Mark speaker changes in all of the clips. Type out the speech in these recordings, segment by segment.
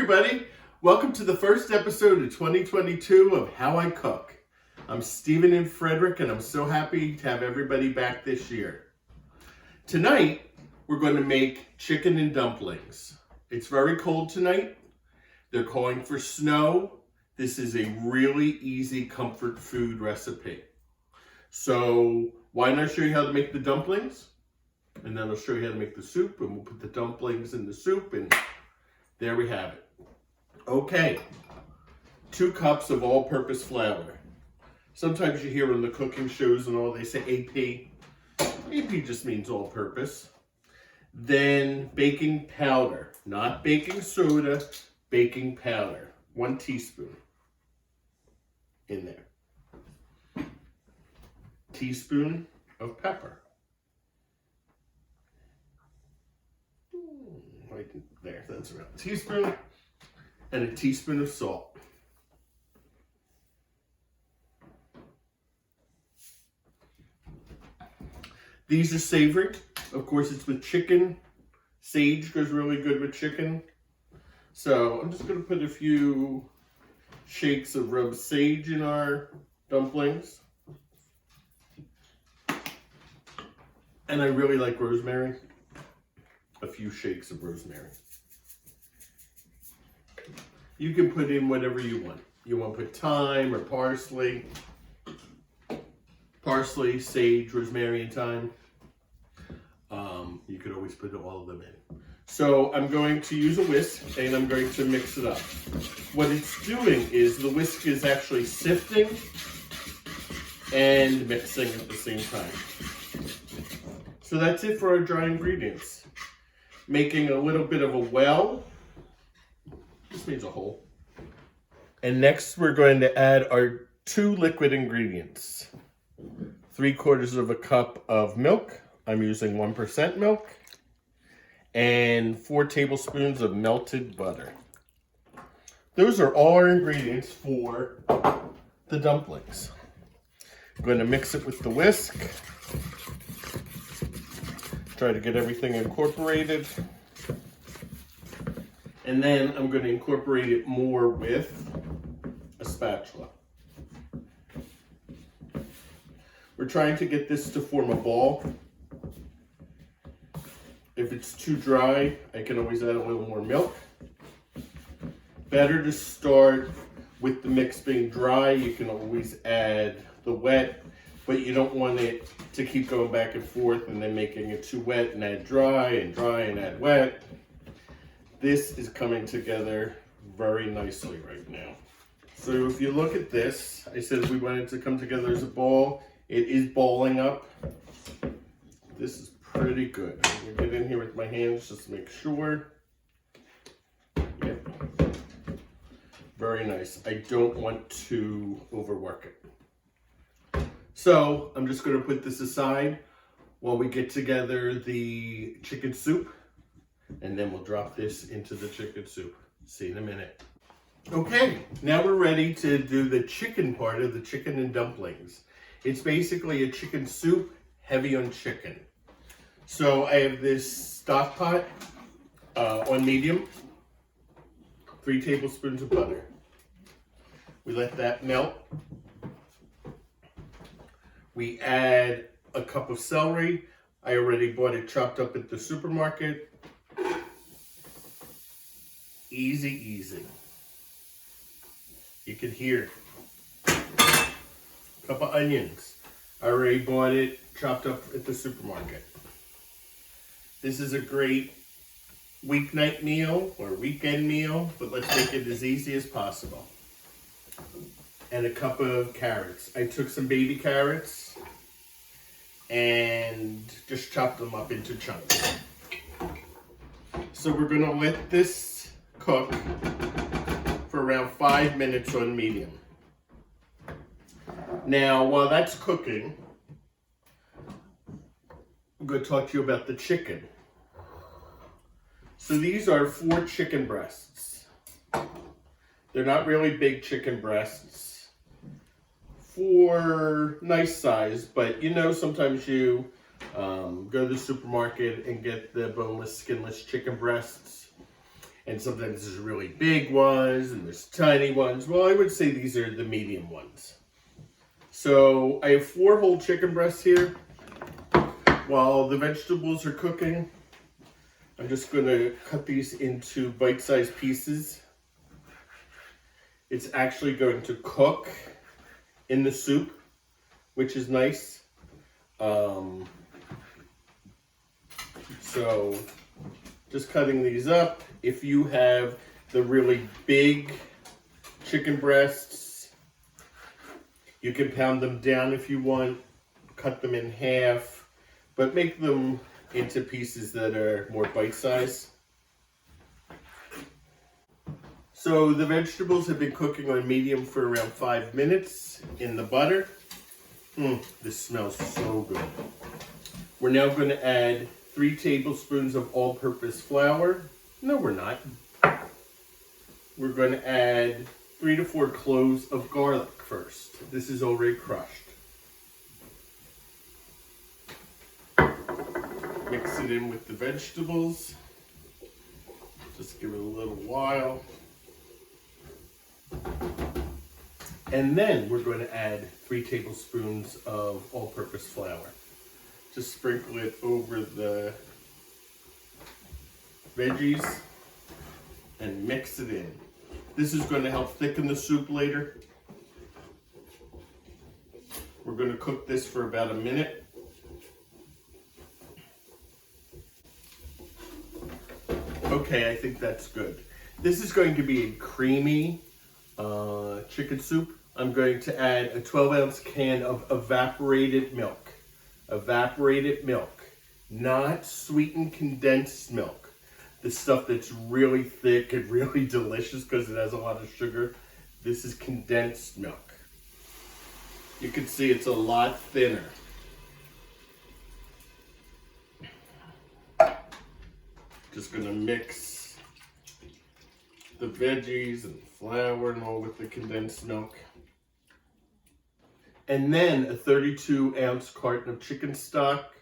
Speaker 1: everybody, welcome to the first episode of 2022 of How I Cook. I'm Stephen and Frederick, and I'm so happy to have everybody back this year. Tonight, we're going to make chicken and dumplings. It's very cold tonight. They're calling for snow. This is a really easy comfort food recipe. So why not show you how to make the dumplings? And then I'll show you how to make the soup, and we'll put the dumplings in the soup, and there we have it. Okay, 2 cups of all-purpose flour. Sometimes you hear on the cooking shows and all, they say AP. AP just means all-purpose. Then baking powder, not baking soda, baking powder. 1 teaspoon in there. Teaspoon of pepper. Right there, that's around a teaspoon. And a teaspoon of salt. These are savory. Of course, it's with chicken. Sage goes really good with chicken. So I'm just going to put a few shakes of rubbed sage in our dumplings. And I really like rosemary. A few shakes of rosemary. You can put in whatever you want. You want to put thyme or parsley. Parsley, sage, rosemary, and thyme. You could always put all of them in. So I'm going to use a whisk and I'm going to mix it up. What it's doing is the whisk is actually sifting and mixing at the same time. So that's it for our dry ingredients. Making a little bit of a well. This means a hole. And next we're going to add our 2 liquid ingredients. 3/4 of a cup of milk. I'm using 1% milk. And 4 tablespoons of melted butter. Those are all our ingredients for the dumplings. I'm going to mix it with the whisk. Try to get everything incorporated. And then I'm going to incorporate it more with a spatula. We're trying to get this to form a ball. If it's too dry, I can always add a little more milk. Better to start with the mix being dry. You can always add the wet, but you don't want it to keep going back and forth and then making it too wet and add dry and add wet. This is coming together very nicely right now. So if you look at this, I said we want it to come together as a ball. It is balling up. This is pretty good. I'm gonna get in here with my hands just to make sure. Yep. Very nice. I don't want to overwork it. So I'm just gonna put this aside while we get together the chicken soup. And then we'll drop this into the chicken soup. See you in a minute. Okay, now we're ready to do the chicken part of the chicken and dumplings. It's basically a chicken soup, heavy on chicken. So I have this stock pot on medium, 3 tablespoons of butter. We let that melt. We add a cup of celery. I already bought it chopped up at the supermarket. Easy, easy. You can hear it. Cup of onions. I already bought it chopped up at the supermarket. This is a great weeknight meal or weekend meal, but let's make it as easy as possible. And a cup of carrots. I took some baby carrots and just chopped them up into chunks. So we're gonna let this cook for around 5 minutes on medium. Now, while that's cooking, I'm going to talk to you about the chicken. So these are 4 chicken breasts. They're not really big chicken breasts. 4 nice size, but you know, sometimes you go to the supermarket and get the boneless, skinless chicken breasts. And sometimes there's really big ones and there's tiny ones. Well, I would say these are the medium ones. So I have 4 whole chicken breasts here. While the vegetables are cooking, I'm just going to cut these into bite-sized pieces. It's actually going to cook in the soup, which is nice. So just cutting these up. If you have the really big chicken breasts, you can pound them down if you want, cut them in half, but make them into pieces that are more bite-sized. So the vegetables have been cooking on medium for around 5 minutes in the butter. This smells so good. We're now going to add 3 tablespoons of all-purpose flour. No, we're not. We're going to add 3 to 4 cloves of garlic first. This is already crushed. Mix it in with the vegetables. Just give it a little while. And then we're going to add 3 tablespoons of all-purpose flour. Just sprinkle it over the veggies and mix it in. This is going to help thicken the soup later. We're going to cook this for about a minute. Okay, I think that's good. This is going to be a creamy chicken soup. I'm going to add a 12-ounce can of evaporated milk. Evaporated milk, not sweetened condensed milk. The stuff that's really thick and really delicious because it has a lot of sugar. This is condensed milk. You can see it's a lot thinner. Just gonna mix the veggies and flour and all with the condensed milk. And then a 32-ounce carton of chicken stock.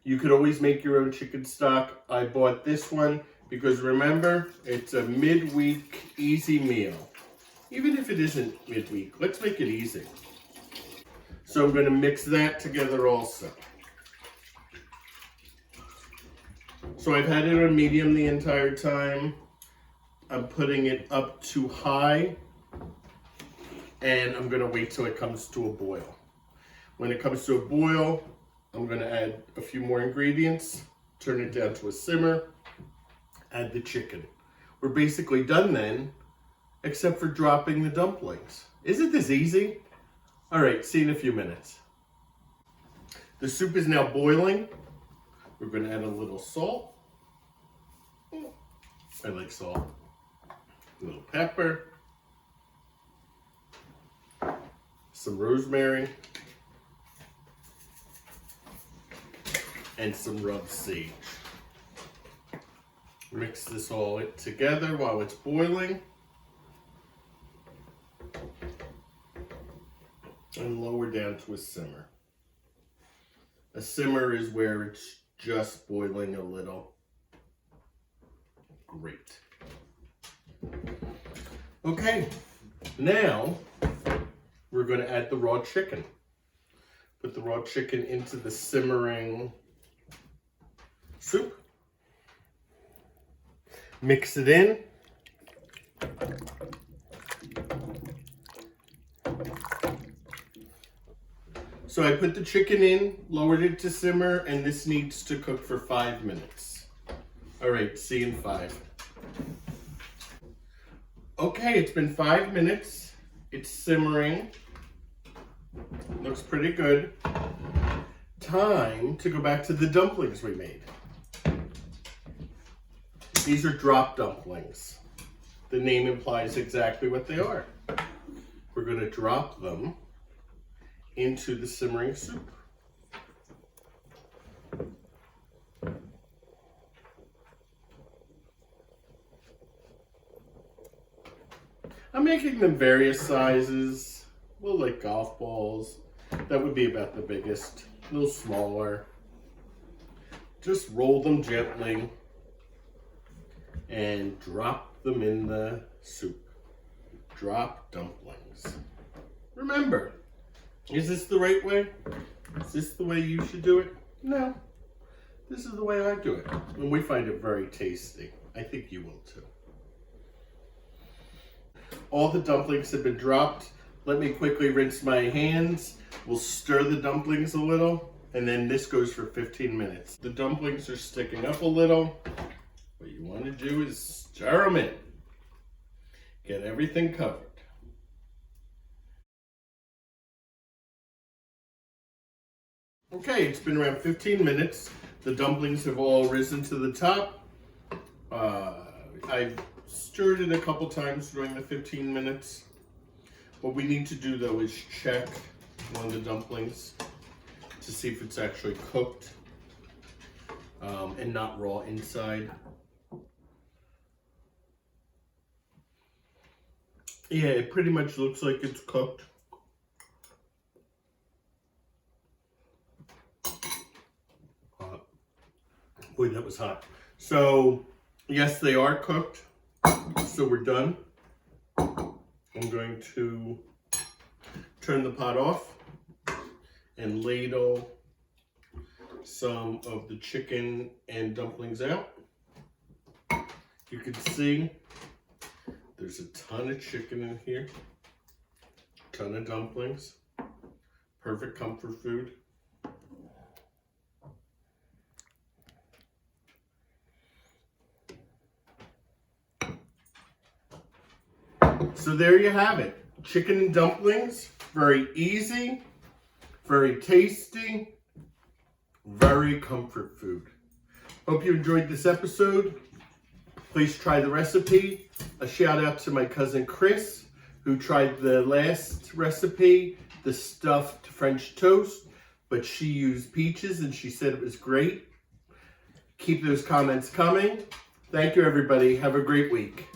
Speaker 1: You could always make your own chicken stock. I bought this one because remember, it's a midweek easy meal. Even if it isn't midweek, let's make it easy. So I'm going to mix that together also. So I've had it on medium the entire time. I'm putting it up to high. And I'm going to wait till it comes to a boil. When it comes to a boil, I'm going to add a few more ingredients, turn it down to a simmer, add the chicken. We're basically done then, except for dropping the dumplings. Isn't this easy? All right, see you in a few minutes. The soup is now boiling. We're going to add a little salt. I like salt. A little pepper. Some rosemary, and some rubbed sage. Mix this all together while it's boiling. And lower down to a simmer. A simmer is where it's just boiling a little. Great. Okay, now we're going to add the raw chicken. Put the raw chicken into the simmering soup. Mix it in. So I put the chicken in, lowered it to simmer, and this needs to cook for 5 minutes. All right, see you in 5. Okay, it's been 5 minutes. It's simmering. Looks pretty good. Time to go back to the dumplings we made. These are drop dumplings. The name implies exactly what they are. We're going to drop them into the simmering soup. I'm making them various sizes, a little like golf balls. That would be about the biggest, a little smaller. Just roll them gently and drop them in the soup. Drop dumplings. Remember, is this the right way? Is this the way you should do it? No. This is the way I do it. And we find it very tasty. I think you will too. All the dumplings have been dropped. Let me quickly rinse my hands. We'll stir the dumplings a little, and then this goes for 15 minutes. The dumplings are sticking up a little. What you want to do is stir them in. Get everything covered. Okay, it's been around 15 minutes. The dumplings have all risen to the top. I've stirred it a couple times during the 15 minutes. What we need to do though is check one of the dumplings to see if it's actually cooked and not raw inside. Yeah, it pretty much looks like it's cooked. Boy, that was hot. So, yes, they are cooked. So we're done. I'm going to turn the pot off and ladle some of the chicken and dumplings out. You can see there's a ton of chicken in here, a ton of dumplings, perfect comfort food. So there you have it. Chicken and dumplings, very easy, very tasty, very comfort food. Hope you enjoyed this episode. Please try the recipe. A shout out to my cousin Chris, who tried the last recipe, the stuffed French toast, but she used peaches and she said it was great. Keep those comments coming. Thank you, everybody. Have a great week.